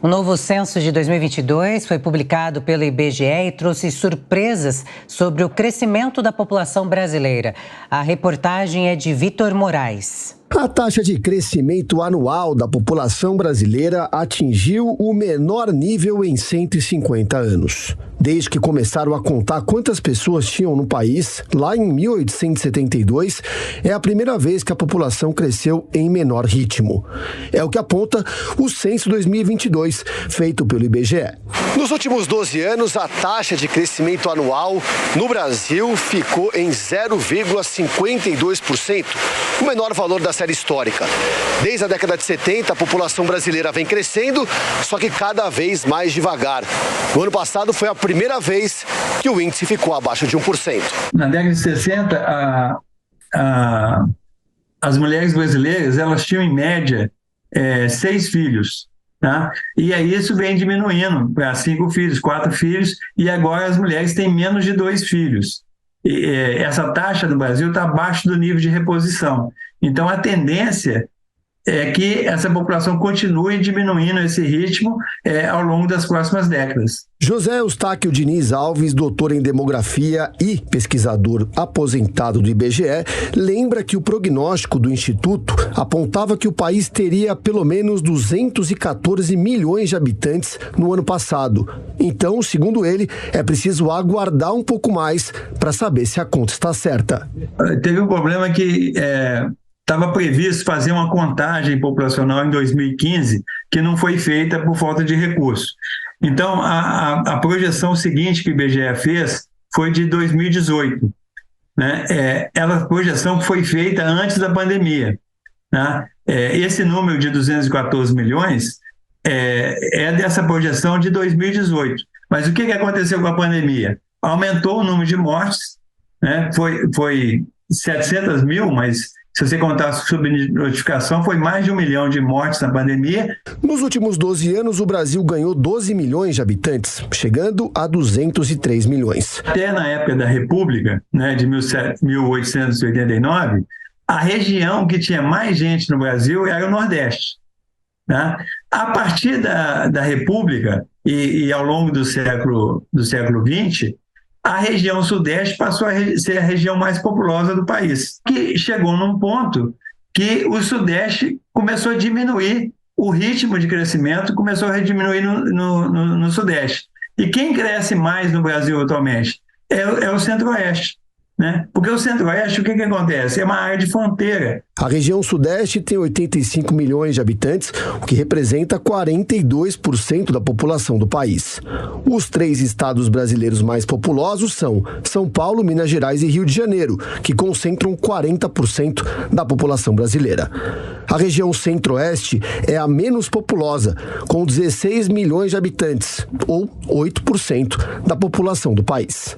O novo censo de 2022 foi publicado pelo IBGE e trouxe surpresas sobre o crescimento da população brasileira. A reportagem é de Vitor Moraes. A taxa de crescimento anual da população brasileira atingiu o menor nível em 150 anos. Desde que começaram a contar quantas pessoas tinham no país, lá em 1872, é a primeira vez que a população cresceu em menor ritmo. É o que aponta o Censo 2022, feito pelo IBGE. Nos últimos 12 anos, a taxa de crescimento anual no Brasil ficou em 0,52%, o menor valor da série histórica. Desde a década de 70, a população brasileira vem crescendo, só que cada vez mais devagar. No ano passado foi a primeira vez que o índice ficou abaixo de 1%. Na década de 60, as mulheres brasileiras elas tinham em média 6 filhos. Tá? E aí isso vem diminuindo para 5 filhos, 4 filhos, e agora as mulheres têm menos de 2 filhos. Essa taxa no Brasil está abaixo do nível de reposição. Então, a tendência é que essa população continue diminuindo esse ritmo ao longo das próximas décadas. José Eustáquio Diniz Alves, doutor em demografia e pesquisador aposentado do IBGE, lembra que o prognóstico do Instituto apontava que o país teria pelo menos 214 milhões de habitantes no ano passado. Então, segundo ele, é preciso aguardar um pouco mais para saber se a conta está certa. Teve um problema que estava previsto fazer uma contagem populacional em 2015, que não foi feita por falta de recursos. Então, a projeção seguinte que o IBGE fez foi de 2018. Né? A projeção foi feita antes da pandemia. Né? Esse número de 214 milhões é dessa projeção de 2018. Mas o que aconteceu com a pandemia? Aumentou o número de mortes, né? Foi 700 mil, mas se você contar a subnotificação, foi mais de 1 milhão de mortes na pandemia. Nos últimos 12 anos, o Brasil ganhou 12 milhões de habitantes, chegando a 203 milhões. Até na época da República, né, de 1889, a região que tinha mais gente no Brasil era o Nordeste. Né? A partir da República e ao longo do século XX, a região Sudeste passou a ser a região mais populosa do país, que chegou num ponto que o Sudeste começou a diminuir, o ritmo de crescimento começou a diminuir no Sudeste. E quem cresce mais no Brasil atualmente é o Centro-Oeste. Né? Porque o Centro-Oeste, o que acontece? É uma área de fronteira. A região Sudeste tem 85 milhões de habitantes, o que representa 42% da população do país. Os 3 estados brasileiros mais populosos são São Paulo, Minas Gerais e Rio de Janeiro, que concentram 40% da população brasileira. A região Centro-Oeste é a menos populosa, com 16 milhões de habitantes, ou 8% da população do país.